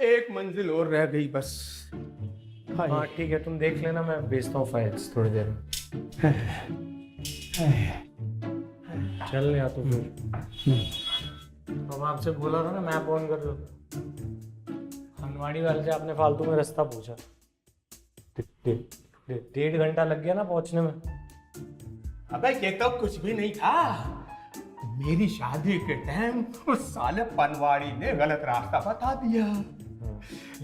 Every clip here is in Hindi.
एक मंजिल और रह गई बस। हाँ ठीक है, तुम देख लेना, मैं भेजता हूँ फाइल्स थोड़ी देर में। चल या तो फिर हम आपसे बोला था ना, मैप ऑन कर लो। हनवाड़ी वाले से आपने फालतू में रास्ता पूछा। 1.5 घंटा लग गया ना पहुंचने में। अबे ये तो कुछ भी नहीं था। मेरी शादी के टाइम उस साले पनवाड़ी ने गलत रास्ता बता दिया,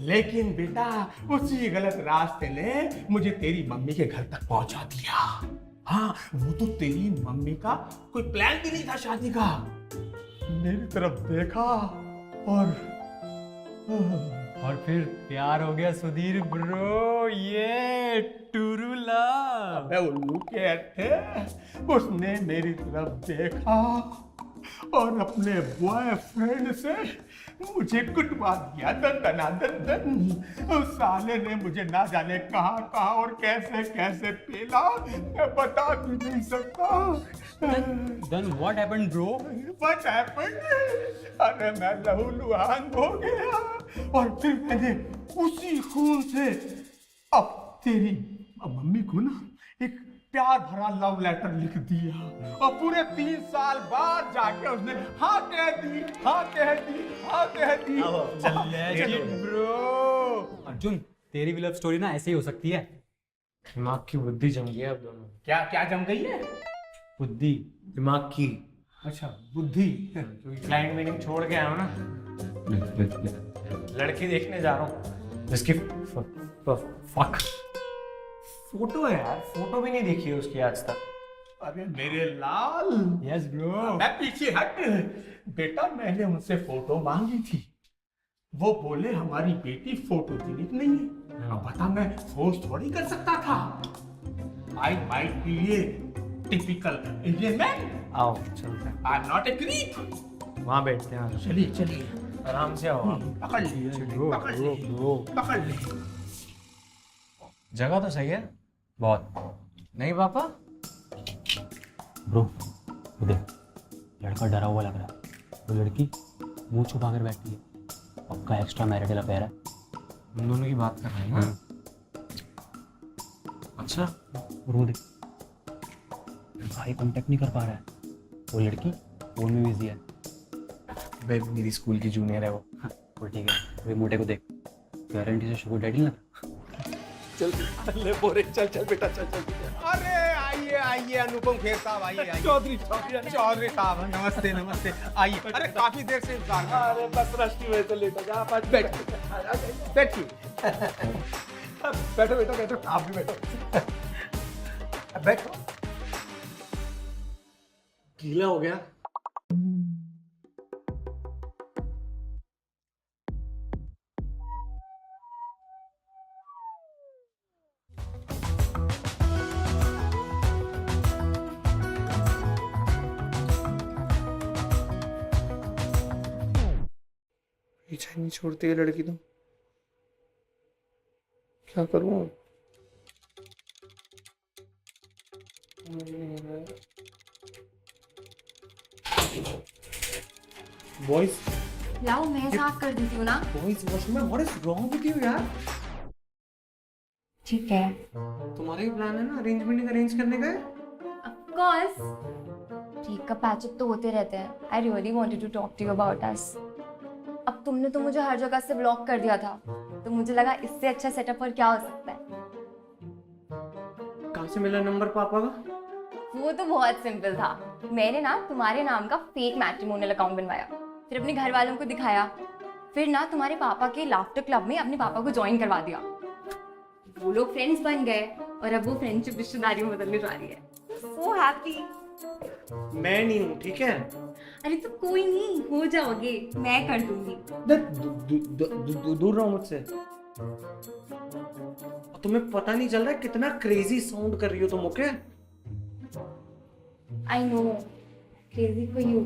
लेकिन बेटा उसी गलत रास्ते ने मुझे तेरी मम्मी के घर तक पहुंचा दिया। हाँ, वो तो तेरी मम्मी का कोई प्लान भी नहीं था शादी का। मेरी तरफ देखा और फिर प्यार हो गया सुधीर ब्रो, ये टूरू लव। अबे उल्लू के थे, उसने मेरी तरफ देखा और अपने बॉयफ्रेंड से मुझे कुटवा दिया। दन उस साले ने मुझे ना जाने कहाँ कहाँ और कैसे कैसे पेला, मैं बता भी नहीं सकता। Then what happened, bro? What happened? अरे मैं लहूलुहान हो गया और फिर मैंने उसी खून से अब तेरी मम्मी को ना एक प्यार भरा लव लेटर लिख दिया और पूरे 3 साल बाद जाके उसने हाँ कह दी, हाँ कह दी, हाँ कह दी। ब्रो अर्जुन, तेरी भी लव स्टोरी ना ऐसे ही हो सकती है। दिमाग की बुद्धि जम गई अब दोनों। क्या क्या जम गई है? बुद्धि दिमाग की। अच्छा बुद्धि। क्योंकि क्लाइंट मीटिंग छोड़ के आया हूं ना, लड़की देखने जा रहा हूँ जिसकी फक फोटो है यार, फोटो भी नहीं देखी है उसकी आज तक। अरे मेरे लाल, यस ब्रो। मैं पीछे हट। बेटा मैंने उनसे फोटो मांगी थी, वो बोले हमारी बेटी फोटोजेनिक नहीं है। अब बता मैं फोर्स थोड़ी कर सकता था। I might be a typical Indian man. आओ चलते हैं, I am not a creep. वहां बैठते हैं। चलिए चलिए, आराम से आओ आप। पकड़ लिए, पकड़ लिए, पकड़ लिए। जगह तो सही है बहुत, नहीं पापा? ब्रो, वो देख, लड़का डरा हुआ लग रहा है। वो लड़की मुंह छुपा कर बैठी है। पक्का एक्स्ट्रा मैरिटल अफेयर है। हम दोनों की बात कर रहे हैं ना? अच्छा। और वो देख, भाई कांटेक्ट नहीं कर पा रहा है। वो लड़की फोन में बिजी है। भाई मेरी स्कूल की जूनियर है वो। हाँ, वो ठीक है। अभी मोटे को देख, गारंटी से शुगर डैडी लगा। चल ले बोरे, चल चल बेटा, चल चल। अरे आइए आइए अनुपम खेर साहब, आइए आइए। चौधरी साहब नमस्ते नमस्ते, आइए। अरे काफी देर से इंतजार कर रहा हूं। अरे बस रश्मि वैसे लेटा जा, आप बैठ बैठिए। बैठो बैठो बैठो, आप भी बैठो। बैठो। गीला हो गया। पीछा नहीं छोड़ती है लड़की तो, क्या करूं? बॉयज लाओ मैं साफ कर देती हूँ ना। बॉयज वॉशरूम में, what is wrong with you यार? ठीक है। तुम्हारा ही प्लान है ना अरेंज मीटिंग अरेंज करने का? Of course. ब्रेकअप पैचअप तो होते रहते हैं। I really wanted to talk to you about us. अब तुमने तो मुझे हर जगह से ब्लॉक कर दिया था, तो मुझे लगा इससे अच्छा सेटअप और क्या हो सकता है। कहाँ से मिला नंबर पापा का? वो तो बहुत सिंपल था। मैंने ना तुम्हारे नाम का फेक मैट्रिमोनियल अकाउंट बनवाया, फिर अपने घर वालों को दिखाया, फिर ना तुम्हारे पापा के लाफ्टर क्लब में अपने पापा को ज्वाइन करवा दिया। वो लोग फ्रेंड्स बन गए और अब वो फ्रेंडशिप रिश्तेदारी में बदलने जा रही है। So happy. मैं नहीं हूँ, ठीक है? अरे तो कोई नहीं, हो जाओगे, मैं कर दूंगी। दूर रहो मुझसे। तुम्हें पता नहीं चल रहा है कितना क्रेजी साउंड कर रही हो तुम, okay? I know, crazy for you.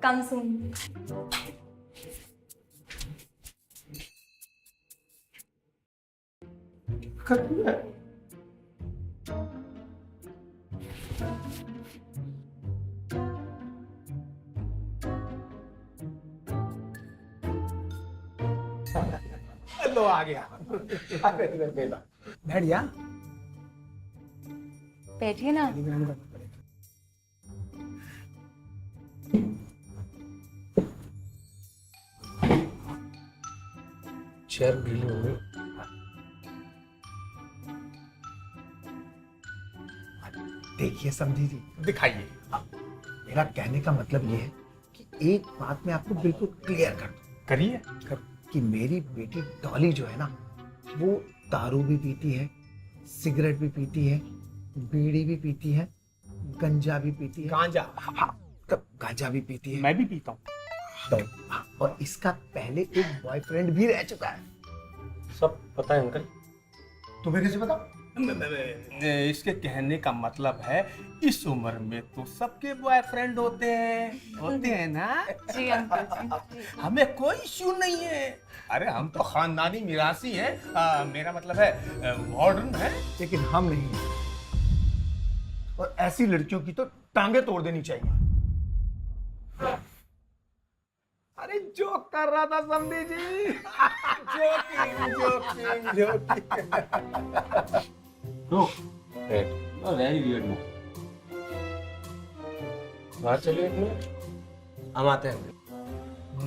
Come soon. करना। 。 . 「 . 。 . 。 . 。 . 。 . 。 . 。 . 。 . 。 . 。 . 。 。 . 。 。 . 。 。 . 。 。 . 。 。 . 。 。 . 。 。 . 。 。 . 。 . 。 . 。 . 。लो आ गया। बैठ जा। बैठिए ना। चेयर गीली हो गई। देखिए समझी जी, दिखाइए। मेरा कहने का मतलब ये है कि एक बात मैं आपको बिल्कुल क्लियर कर दूं करिए। कि मेरी बेटी डॉली जो है ना, वो दारू भी पीती है, सिगरेट भी पीती है, बीड़ी भी पीती है, गंजा भी पीती है। गांजा। हाँ, तब गांजा भी पीती है। मैं भी पीता हूँ। तो और इसका पहले एक बॉयफ्रेंड भी रह चुका है। सब पता है अंकल। तुम्हें कैसे पता? इसके कहने का मतलब है इस उम्र में तो सबके बॉयफ्रेंड होते हैं ना। जी अंकल जी। हमें कोई इश्यू नहीं है। अरे हम तो खानदानी मिरासी हैं। मेरा मतलब है मॉडर्न है। लेकिन हम नहीं हैं। और ऐसी लड़कियों की तो टांगे तोड़ देनी चाहिए। अरे जोक कर रहा था समधी जी। Joking. Bro wait, very weird man. बाहर चलिए एक मिनट, हम आते हैं।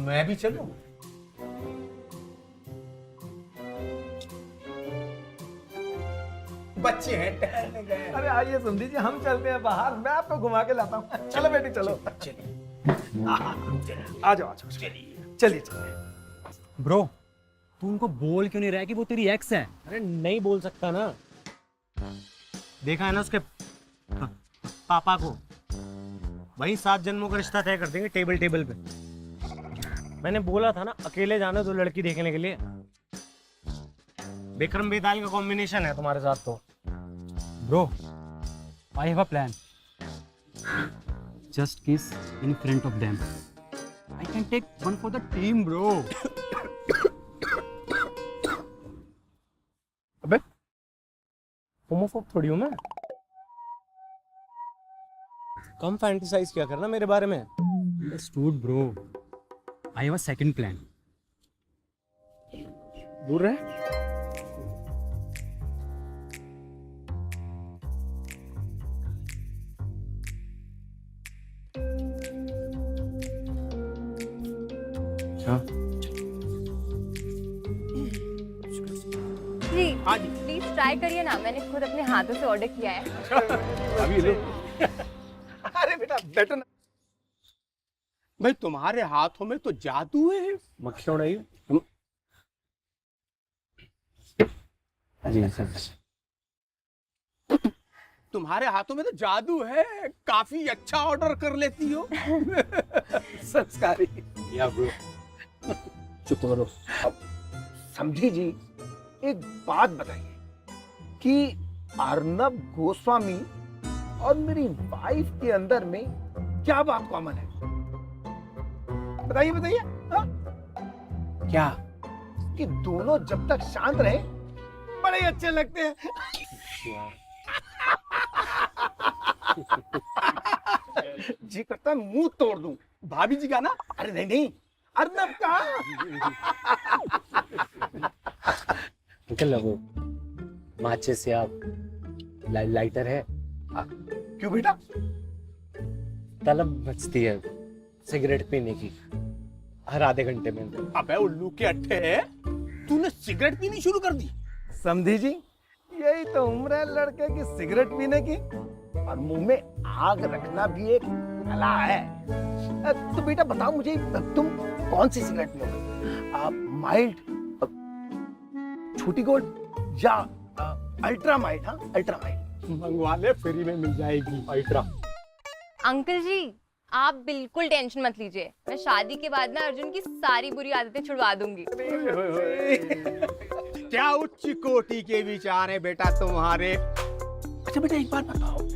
मैं भी चलूं? बच्चे हैं, टहलने गए। अरे आइए समझी जी, हम चलते हैं बाहर, मैं आपको घुमा के लाता हूँ। चलो बेटी चलो। आ जाओ चलिए चलिए। ब्रो तू उनको बोल क्यों नहीं रहा है कि वो तेरी एक्स है? अरे नहीं बोल सकता ना। देखा है ना उसके पापा को, वही 7 जन्मों का रिश्ता तय कर देंगे टेबल पे। मैंने बोला था ना अकेले जाना दो लड़की देखने के लिए। विक्रम बेताल का कॉम्बिनेशन है तुम्हारे साथ तो। Bro I have a plan. Just kiss in front of them. I can take one for the team bro. अबे होमोफोब थोड़ी हूं मैं। कम फैंटेसाइज क्या करना मेरे बारे में। Understood bro. I have a second plan. दूर रहे। जी हाँ जी। प्लीज ट्राई करिए ना, मैंने खुद अपने हाथों से ऑर्डर किया है। अभी लो। अरे बेटा बैठो ना। भाई तुम्हारे हाथों में तो जादू है। मक्खियाँ उड़ाई। जी सर। तुम्हारे हाथों में तो जादू है। काफी अच्छा ऑर्डर कर लेती हो। संस्कारी। या ब्रो। चुप करो। समझी जी, एक बात बताइए कि अर्नब गोस्वामी और मेरी वाइफ के अंदर में क्या बात कॉमन है? बताइए बताइए। हाँ? क्या? कि दोनों जब तक शांत रहे बड़े ही अच्छे लगते हैं। जी करता है मुंह तोड़ दूं। भाभी जी का ना? अरे नहीं नहीं, अर्नब का। अंकल वो माचिस या लाइटर है? क्यों बेटा? तलब बचती है सिगरेट पीने की हर आधे घंटे में। अबे उल्लू के अट्ठे, तूने सिगरेट पीनी शुरू कर दी? समझी जी, यही तो उम्र है लड़के की सिगरेट पीने की। और मुंह में आग रखना भी एक कला है। तो बेटा बताओ मुझे, तुम कौन सी सिगरेट पियोगे? माइल्ड, छोटी गोल्ड या अल्ट्रा माइल्ड? हाँ अल्ट्रा माइल्ड मंगवा ले, फ्री में मिल जाएगी अल्ट्रा। अंकल जी आप बिल्कुल टेंशन मत लीजिए, मैं शादी के बाद ना अर्जुन की सारी बुरी आदतें छुड़वा दूंगी। क्या उच्च कोटि के विचार है बेटा तुम्हारे। अच्छा बेटा एक बात बताओ,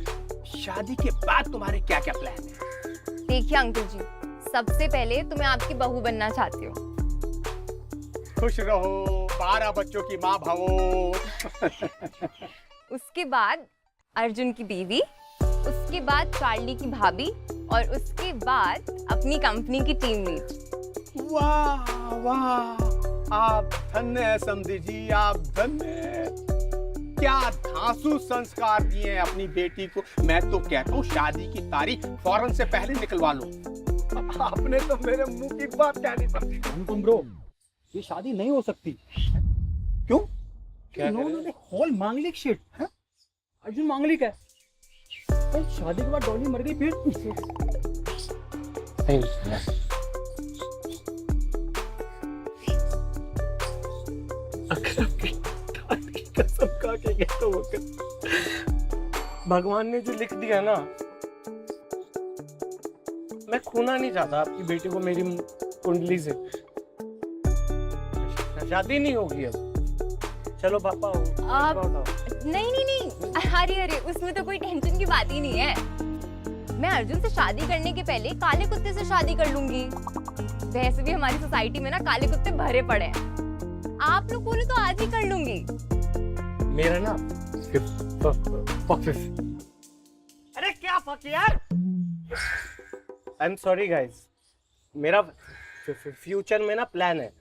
शादी के बाद तुम्हारे क्या क्या प्लान है? देखिए अंकल जी, सबसे पहले तो मैं आपकी बहू बनना चाहती हूँ। खुश रहो, 12 बच्चों की माँ भवो। उसके बाद अर्जुन की बीवी, उसके बाद चार्ली की भाभी और उसके बाद अपनी कंपनी की टीम लीड। वाह वाह, आप धन्य है समधी जी, आप धन्य हैं। क्या धांसू संस्कार दिए हैं अपनी बेटी को। मैं तो कहता हूँ शादी की तारीख फौरन से पहले निकलवा लो। आपने तो मेरे मुंह की बात क्या नहीं समझी। तुम ब्रो, ये शादी नहीं हो सकती। क्यों? क्या हॉल मांगलिक शिट है। अर्जुन मांगलिक है। तो शादी के बाद डॉली मर गई फिर। कसम खा के कहता हूँ, भगवान ने जो लिख दिया ना, मैं खोना नहीं चाहता आपकी बेटी को मेरी कुंडली से। शादी नहीं होगी अब। चलो पापा आप नहीं नहीं नहीं, अरे अरे उसमें तो कोई टेंशन की बात ही नहीं है। मैं अर्जुन से शादी करने के पहले काले कुत्ते से शादी कर लूंगी। वैसे भी हमारी सोसाइटी में ना काले कुत्ते भरे पड़े हैं। आप लोग बोले तो आज ही कर लूंगी। मेरा ना अरे क्या फक यार। आई एम सॉरी गाइस, मेरा फ्यूचर में ना प्लान है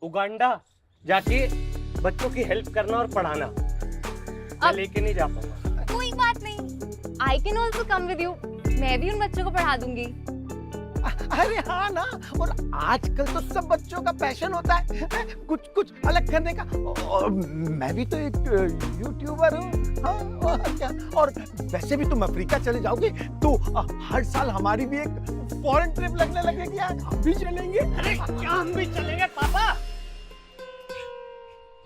उगांडा जाके बच्चों की हेल्प करना और पढ़ाना। मैं लेके नहीं जा पाऊंगा। कोई बात नहीं, I can also come with you. मैं भी उन बच्चों को पढ़ा दूंगी। अरे हाँ ना, और आजकल तो सब बच्चों का पैशन होता है कुछ कुछ अलग करने का। और मैं भी तो एक यूट्यूबर हूँ। हाँ, और क्या। और वैसे भी तुम अफ्रीका चले जाओगे तो हर साल हमारी भी एक फॉरेन ट्रिप लगने लगेगी यार। हम भी चलेंगे। अरे क्या हम भी चलेंगे पापा?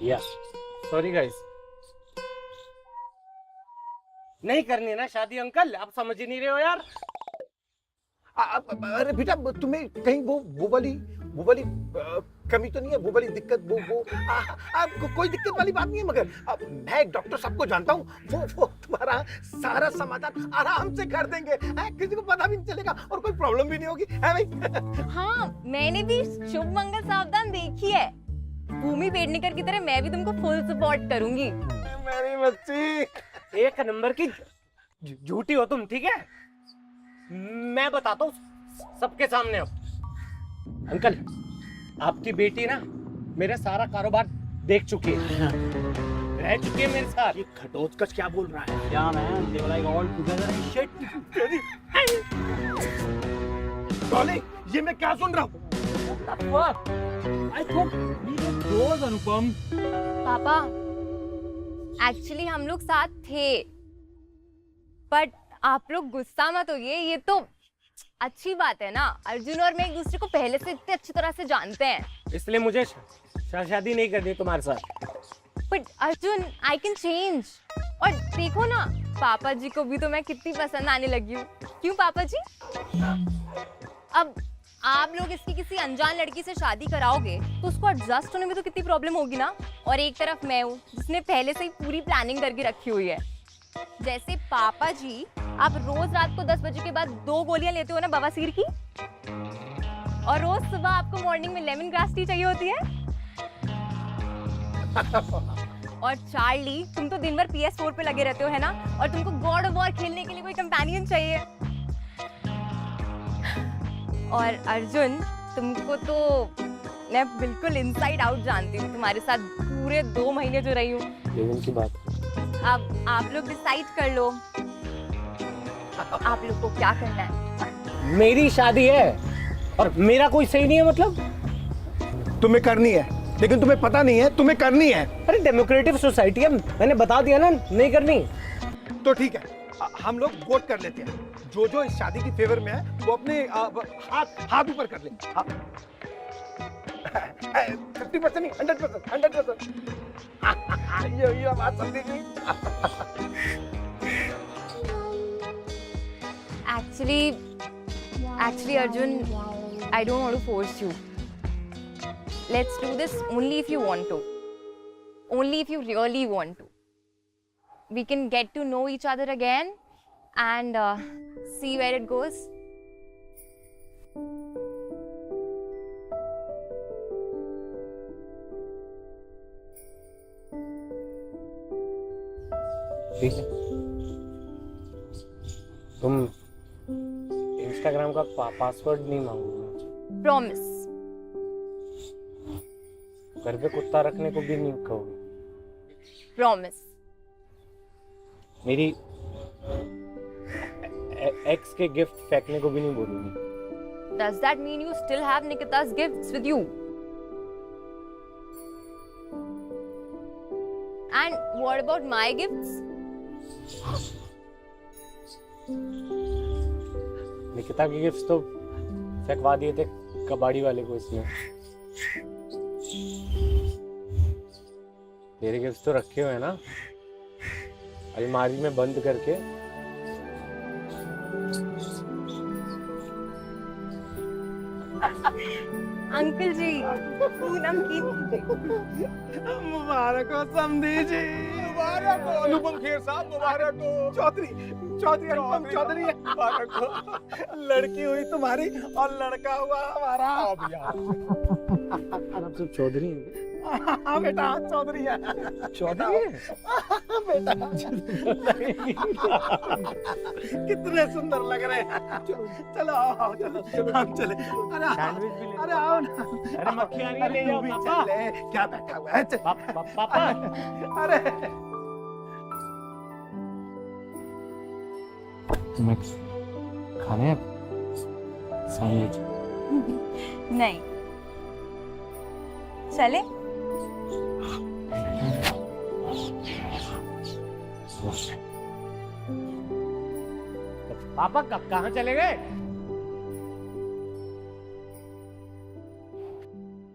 यस सॉरी गाइस, नहीं करनी ना शादी अंकल, आप समझ ही नहीं रहे हो यार। अरे बेटा, तुम्हें कहीं वो वाली कमी तो नहीं है? वो वाली दिक्कत कोई दिक्कत वाली बात नहीं है। मगर मैं एक डॉक्टर साहब को जानता हूँ, वो तुम्हारा सारा समाधान आराम से कर देंगे। किसी को पता भी नहीं चलेगा और कोई प्रॉब्लम भी नहीं होगी, है भाई? हाँ, मैंने भी शुभ मंगल सावधान देखी है। भूमि पेडनेकर की तरह मैं भी तुमको फुल सपोर्ट करूंगी। मेरी बच्ची एक नंबर की झूठी हो तुम, ठीक है? मैं बताता हूँ सबके सामने। अब अंकल, आपकी बेटी ना मेरा सारा कारोबार देख चुकी है, रह चुकी है मेरे साथ। ये खटोचकच क्या बोल रहा है? या man, they like all together shit. Dolly, ये मैं क्या सुन रहा हूँ? I thought we were close, अनुपम। पापा, एक्चुअली हम लोग साथ थे, बट आप लोग गुस्सा मत होइए। ये तो अच्छी बात है ना, अर्जुन और मैं एक दूसरे को पहले से इतने अच्छी तरह से जानते हैं। इसलिए मुझे शादी नहीं करनी तुम्हारे साथ। But Arjun, I can change. और देखो ना, पापा जी को भी तो मैं कितनी पसंद आने लगी हूँ। क्यों पापा जी? अब आप लोग इसकी किसी अनजान लड़की से शादी कराओगे तो उसको एडजस्ट होने में तो कितनी प्रॉब्लम होगी ना। और एक तरफ मैं हूँ जिसने पहले से ही पूरी प्लानिंग करके रखी हुई है। जैसे पापा जी, आप रोज रात को 10 बजे के बाद 2 गोलियां लेते हो ना बवासीर की, और रोज सुबह आपको मॉर्निंग में लेमन ग्रास टी चाहिए होती है। और चार्ली, तुम तो दिन भर PS4 पे लगे रहते हो, है ना? और तुमको गॉड ऑफ वॉर खेलने के लिए कोई कंपेनियन चाहिए। और अर्जुन, तुमको तो मैं बिल्कुल इनसाइड आउट जानती हूँ। तुम्हारे साथ पूरे 2 महीने जो रही हूँ। की बात, अब आप लोग डिसाइड कर लो, आप लोग को क्या करना है। मेरी शादी है और मेरा कोई सही नहीं है मतलब? तुम्हें करनी है, लेकिन तुम्हें पता नहीं है तुम्हें करनी है। अरे डेमोक्रेटिक सोसाइटी है, मैंने बता दिया ना नहीं करनी। तो ठीक है, हम लोग वोट कर लेते हैं। जो इस शादी की फेवर में है वो अपने हाथ ऊपर कर ले। 50% नहीं, 100%। ये बात समझी गई। Actually, Arjun, I don't want to force you. Let's do this only if you want to. Only if you really want to. We can get to know each other again and see where it goes. ठीक है, तुम इंस्टाग्राम का पासवर्ड नहीं मांगोगे? Promise. घर पे कुत्ता रखने को भी नहीं कहोगी? प्रॉमिस। मेरी एक्स के गिफ्ट फेंकने को भी नहीं बोलूंगी। Does that mean you still have Nikita's gifts with you? And what about my gifts? Nikita के गिफ्ट्स तो फेंकवा दिए थे कबाड़ी वाले को इसने। तेरे गिफ्ट्स तो रखे हुए हैं ना अलमारी में बंद करके। अंकल जी, पूनम की मुबारक हो समधी जी। मुबारक हो अनुपम खेर साहब, मुबारक हो। चौधरी चौधरी अनुपम चौधरी मुबारक हो। लड़की हुई तुम्हारी और लड़का हुआ हमारा। अब यार आप सब चौधरी हैं? हाँ बेटा, चौधरी है। चौधरी है? बेटा कितने सुंदर लग रहे हैं। चलो आओ, चलो हम चले। अरे सैंडविच भी ले लो। अरे आओ ना। अरे मक्खी आ रही है, ले अरे जाओ तू भी पापा। चल ले, क्या बैठा हुआ है। चल। पापा अरे तुम्हें खाने हैं सैंडविच? नहीं, चले? पापा कब कहाँ चले गए?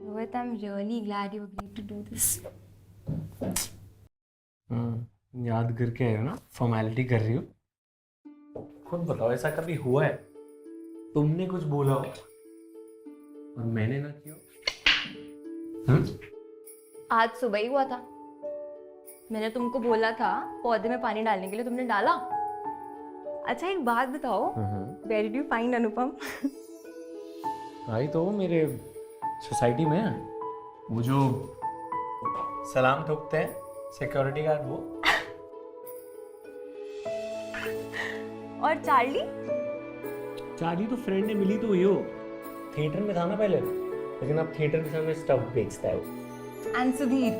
Rohit, I'm really glad you agreed to do this. याद करके आए हो ना, फॉर्मेलिटी कर रही हो। खुद बताओ, ऐसा कभी हुआ है तुमने कुछ बोला हो और मैंने ना किया? आज सुबह ही हुआ था। मैंने तुमको बोला था पौधे में पानी डालने के लिए, तुमने डाला। अच्छा एक बात बताओ, Where did you find अनुपम? आई तो मेरे सोसाइटी में, वो जो सलाम ठोकते हैं सिक्योरिटी गार्ड, वो। और चार्ली? चार्ली तो फ्रेंड ने मिली तो हुई हो, थिएटर में था ना पहले, लेकिन अब थिएटर के सामने स्टफ बेचता है वो। एंड सुधीर?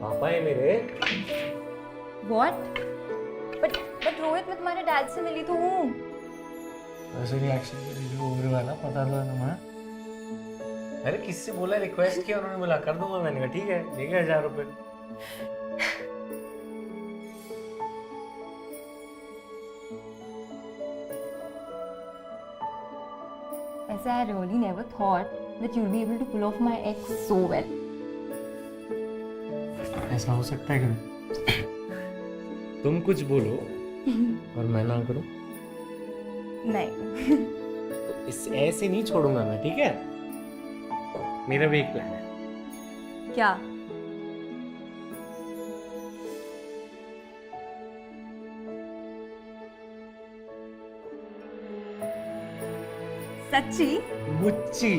पापा है मेरे। What? But रोहित, मैं तुम्हारे डैड से मिली तो हूँ। ऐसे रिएक्शन ओवर वाला पता था ना मैं। अरे किससे बोला, रिक्वेस्ट किया, उन्होंने बोला कर दूंगा। मैंने कहा ठीक है, लेके 1000 रुपए। ऐसा I really never thought that you'll be able to pull off my ex so well. ऐसा हो सकता है कभी? तुम कुछ बोलो और मैं ना करूं नहीं। तो इस ऐसे नहीं छोड़ूंगा मैं, ठीक है? मेरा भी एक प्लान है। क्या? सच्ची? मुच्ची।